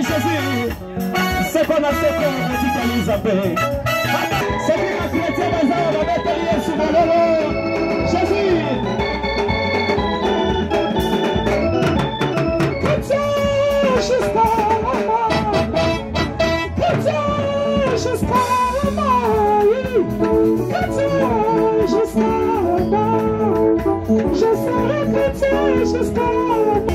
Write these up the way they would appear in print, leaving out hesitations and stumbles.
Jésus, c'est qu'on a fait qu'on radicalise un peu. C'est qui m'a chrétien dans un va mettre Yesu mololo. Jésus. Jusqu'à la mort. Jusqu'à la mort. Jusqu'à la mort. Je serai chrétien jusqu'à la mort.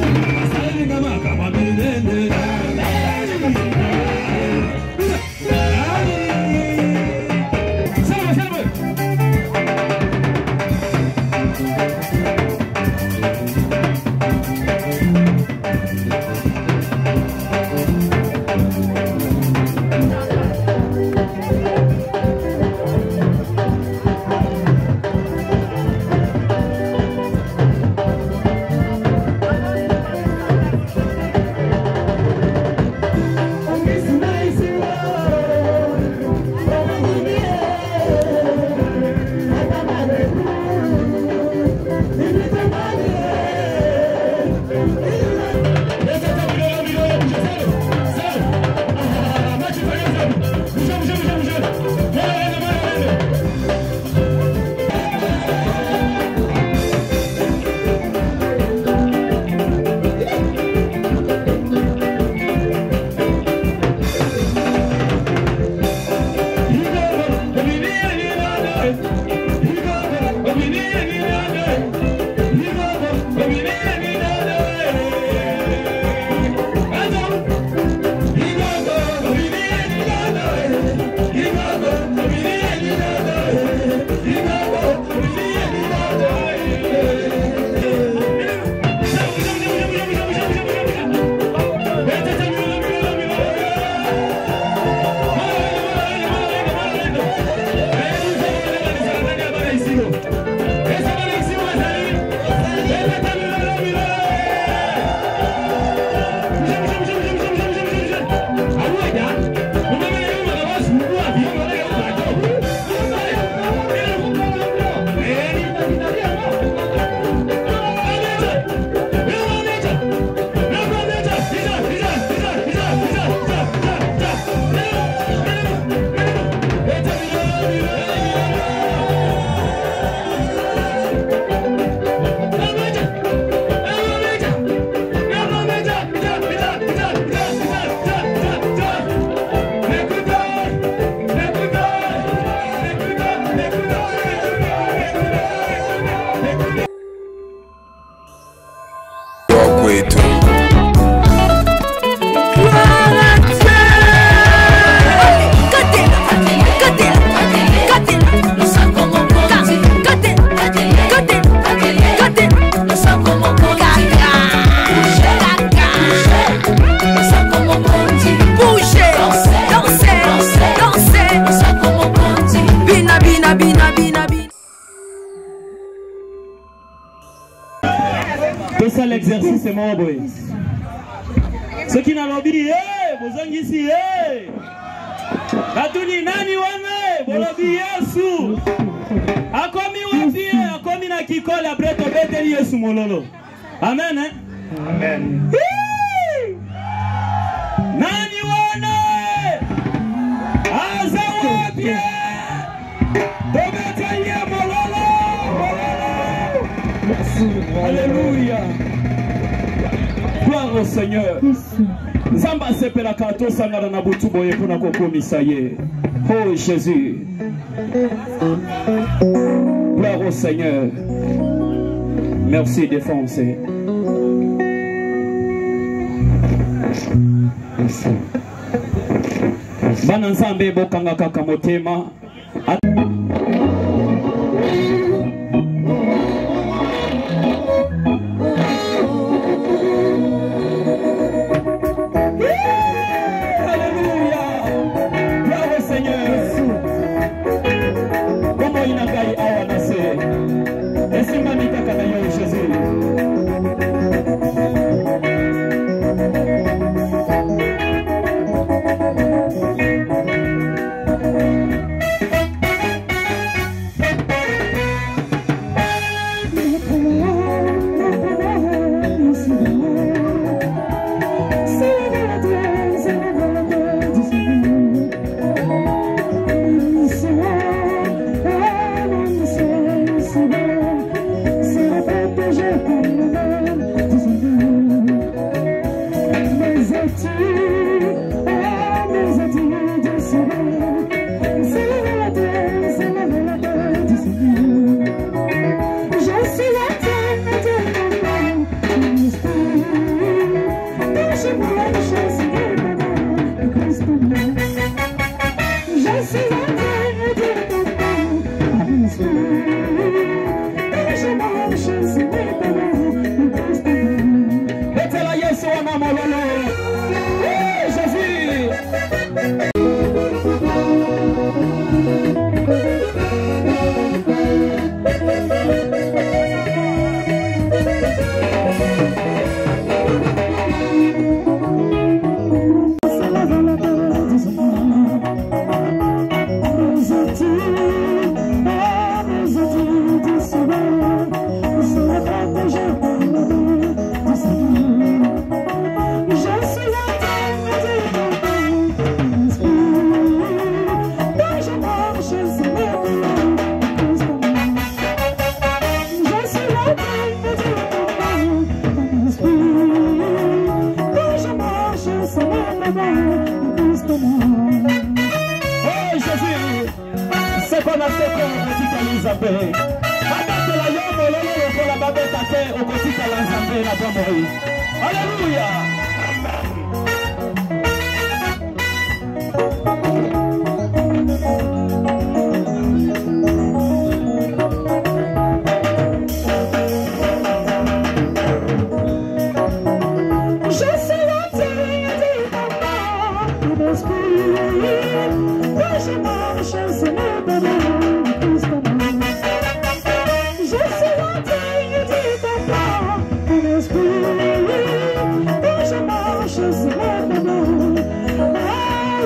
C'est ça l'exercice, c'est mon bruit. Ceux qui n'ont pas oublié, vous en ici, Katuni nani wane, bolobi Yesu. Akomi wapie, akomi na kikola breto bete Yesu mololo. Amen, hein? Amen. Nani wane, aza wapie, dobete ye mololo, mololo. Alléluia. Gloire au Seigneur. Zamba sepela kato sangara na butu boye kuna kokomisa ye. Oh Jésus. Gloire au Seigneur. Merci défoncé. Bana nzambe bokanga kaka motema. Nzambe. Abatela yo mololo lokola babeta te okotikala Nzambe na bomoi. Alléluia.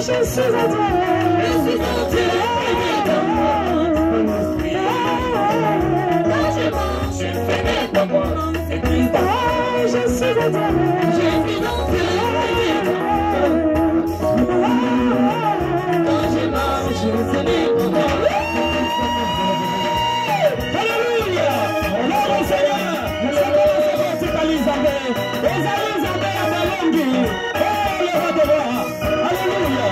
Je suis en toi, je suis en Dieu, quand je marche, je fais mes demandes, c'est Christ. Je suis en toi, je suis en Dieu, quand je marche, je fais mes demandes. Alléluia. Gloire au Seigneur. Nous sommes tous à l'Isabelle. Les Elisabeth à Malongi. Oh, le roi de roi. Alléluia.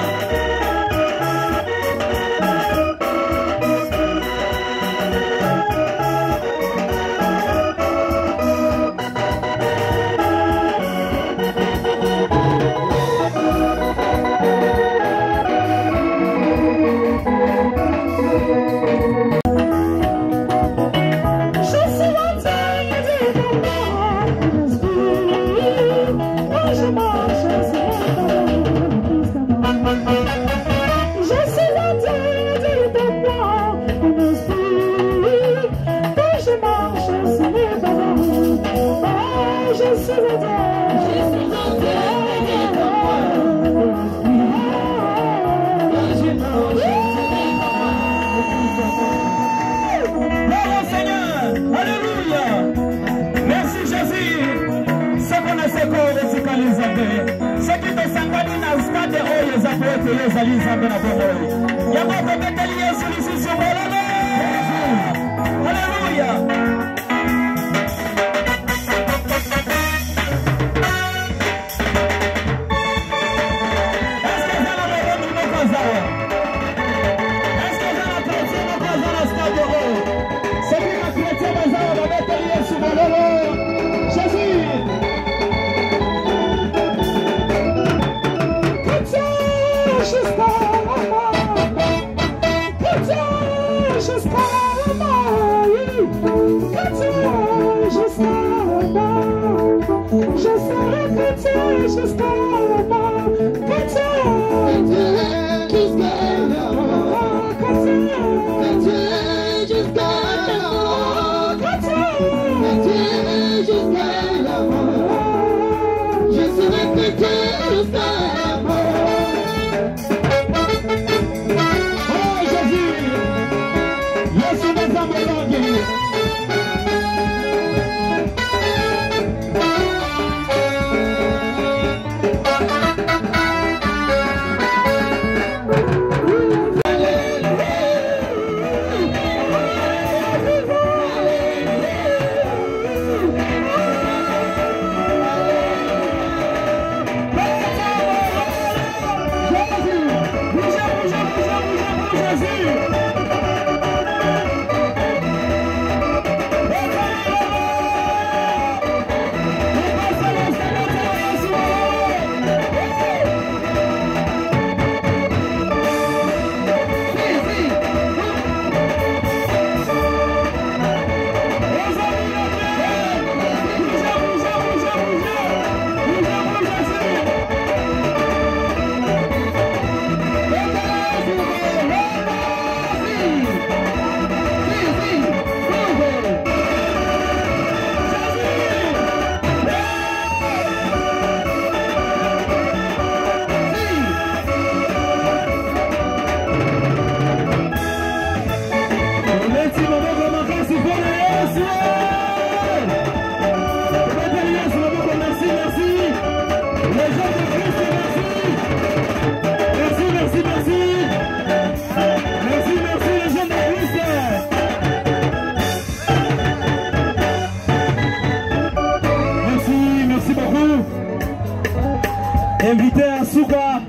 Invité à Souka.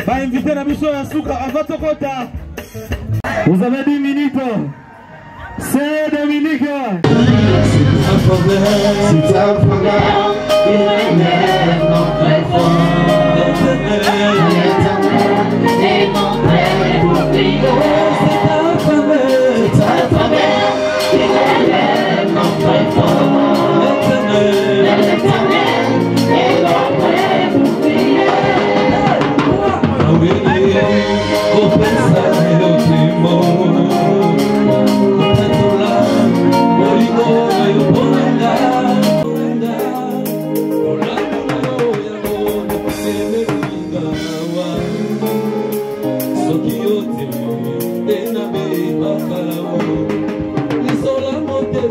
Bah invité à Michel à Souka. À votre côté. Vous avez 10 minutes. C'est Dominique. C'est un problème, il est notre foi. L'éternel est mon frère pour prier. C'est un problème, il est notre foi. L'éternel est mon frère pour prier. Vou pensar no último, vou tentar, vou ligar, eu vou andar, só que eu te vi na beira para o, e só lá monte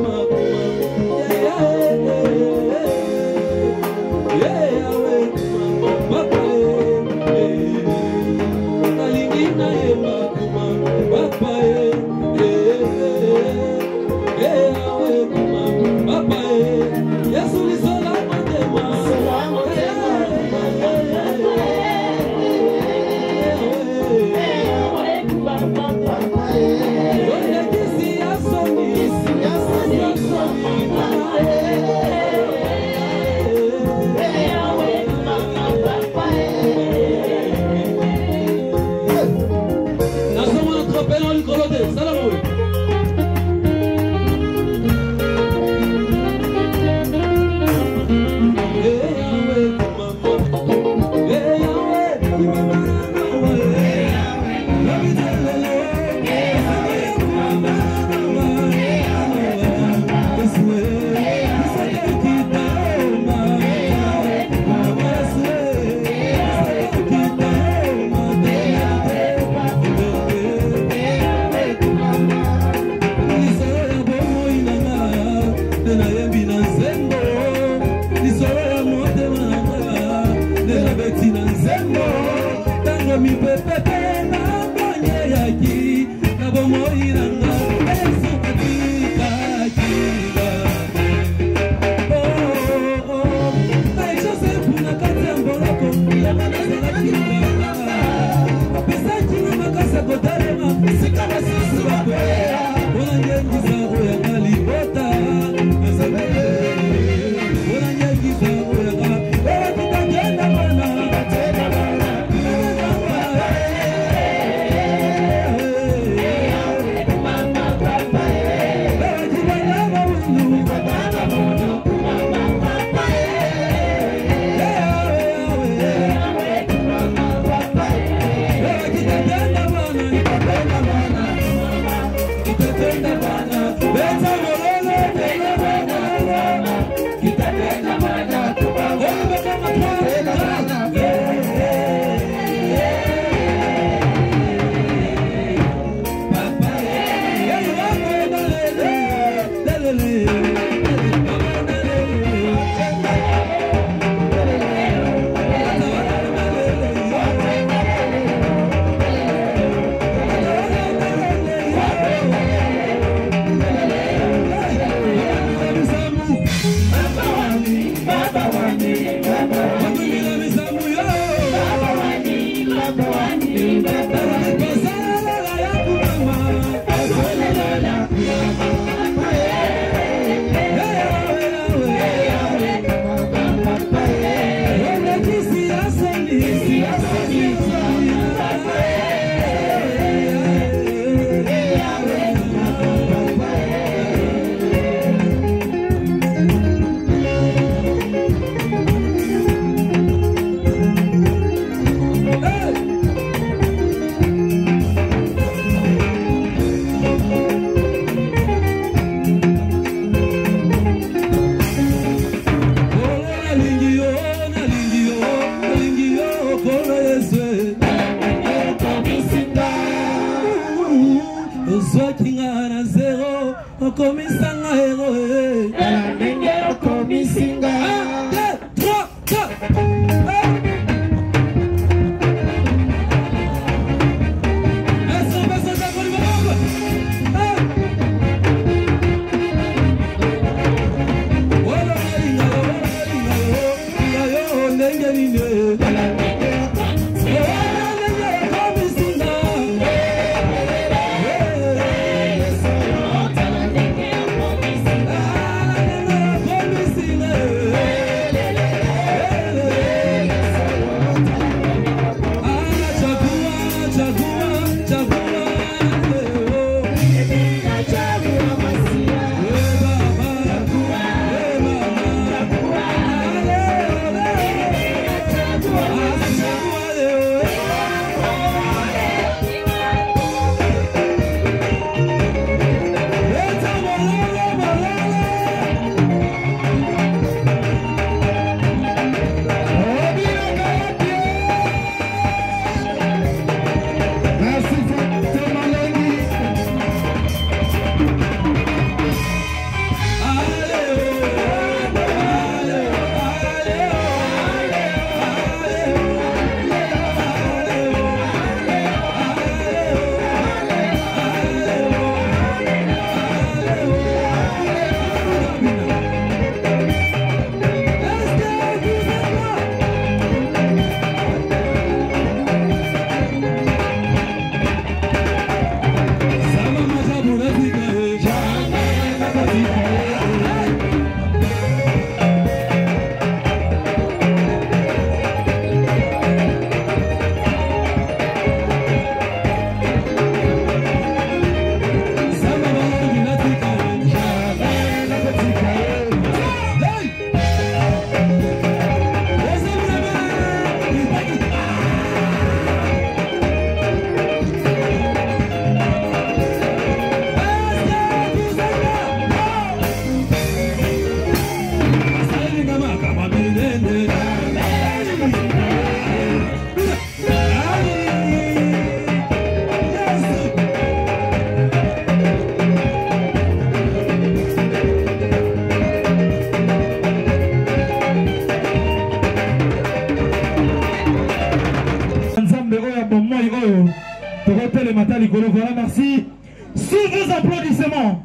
Matali Kolo. Voilà, merci. Sous vos applaudissements.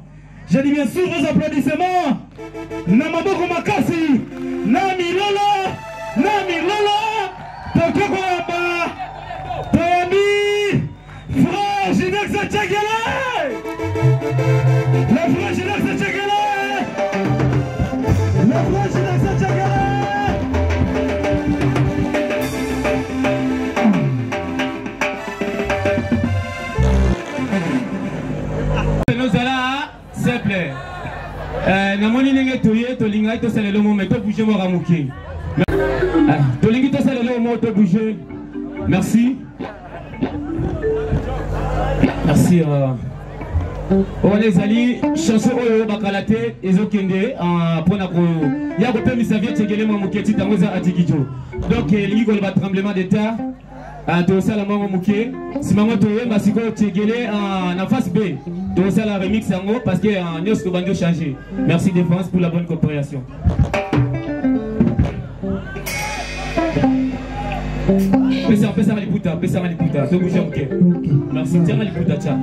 J'ai dit bien sous vos applaudissements. Namaboko Makasi. Nami Lolo. Nami Lolo. Tokoko Yamba. Toyami. Frère Ginex Tchekele. Le frère Ginex Tchekele. Le frère Ginex Tchekele. Simple. Namoni nenge toye tolinga to sala le moment to bouger mo ramuki. Tolingi to sala le moment to bouger. Merci. Merci. On les ali chanson oyo bakalate ezokende pona ko ya ko pemisa vie tegele mo muketi tangoza atikijo. Donc lingi ko ba tremblement d'état. To sala mo muke. Simango to yemba siko tegele en face B. Donc ça la remix en parce que nous avons changé. Merci Défense pour la bonne coopération. Pesa maliputa. Donc bouger ok. Merci tiens maliputa tiens.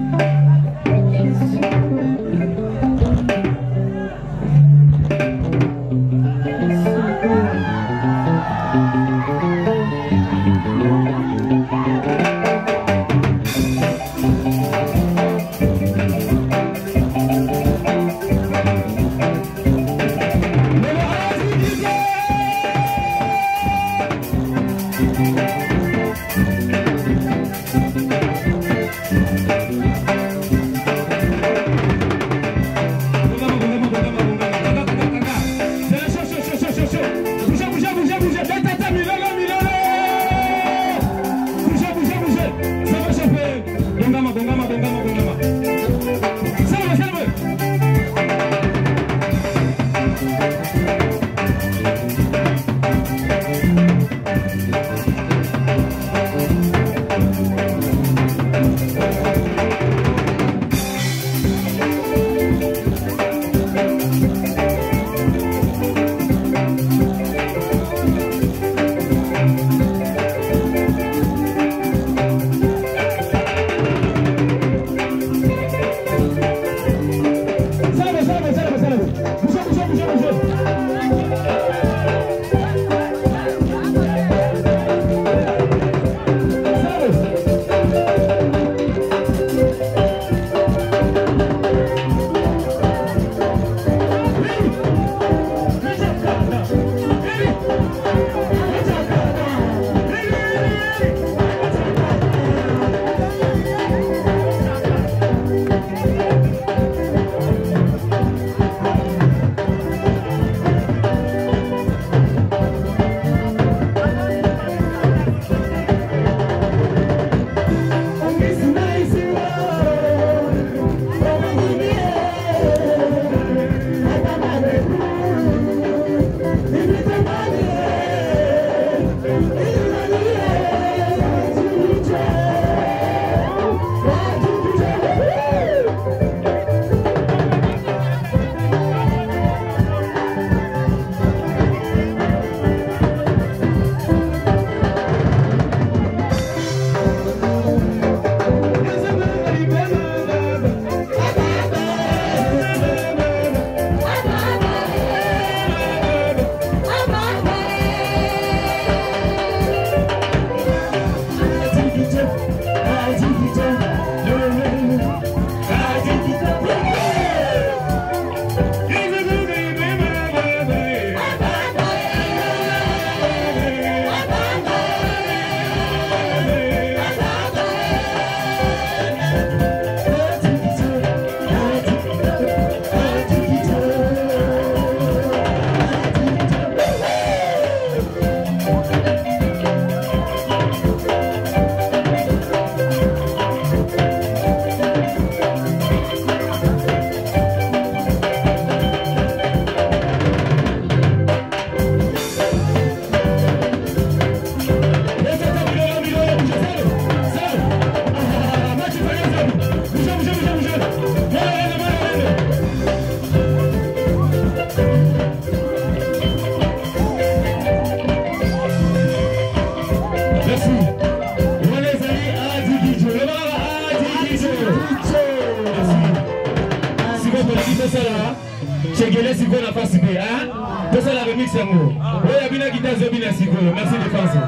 guitare Zobina Sikolo. Merci de penser.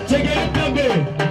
Check it out, baby.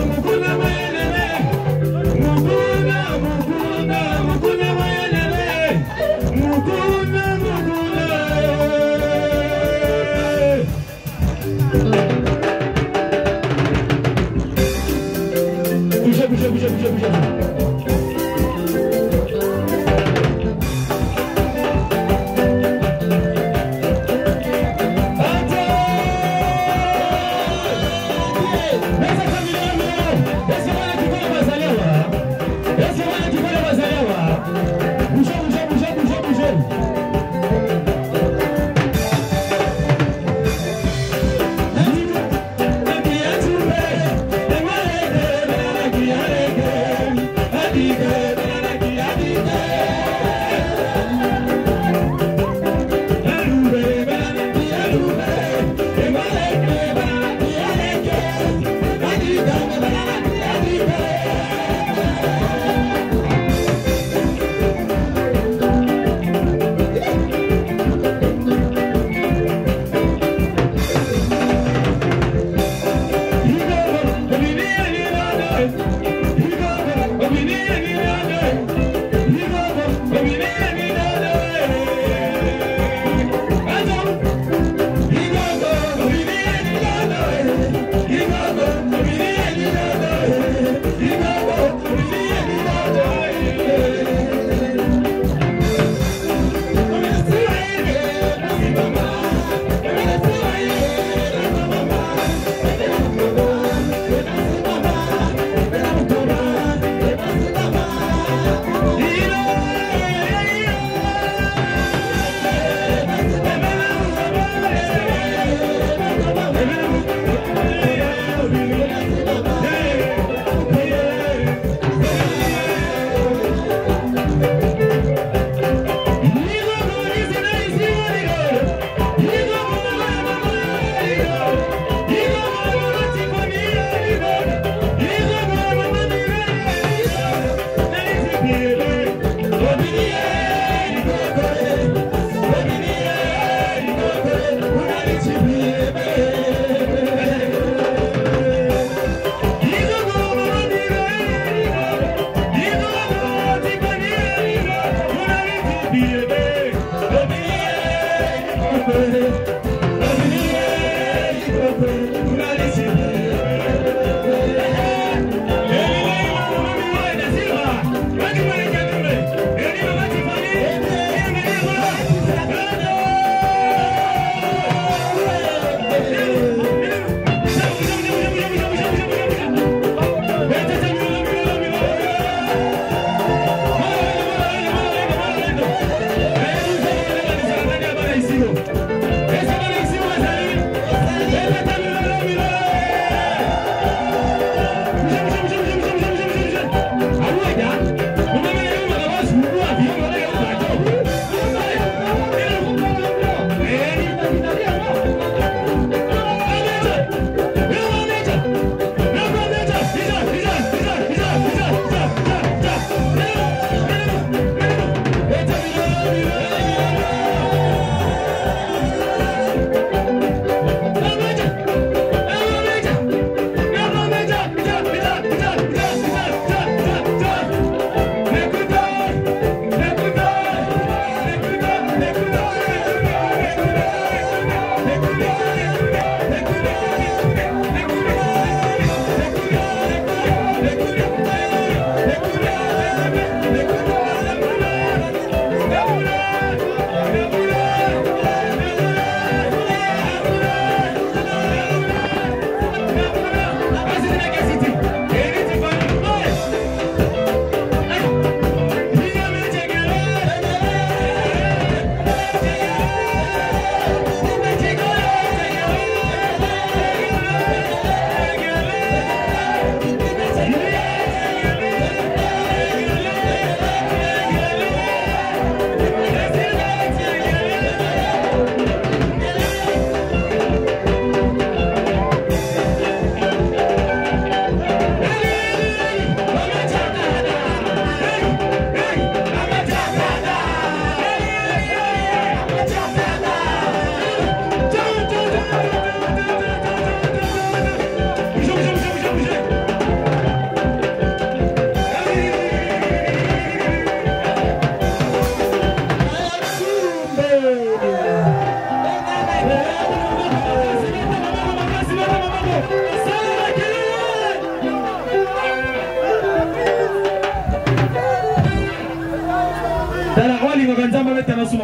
Mukunda Merci.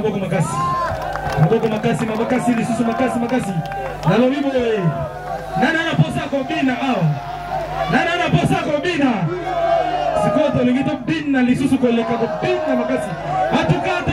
maboko makasi. Maboko makasi, mabakasi lisusu makasi makasi. Na lobibo we. Nana na posa kombina awa. Nana na posa kombina. Sikoto lingito bina lisusu koleka ko bina makasi. Atukate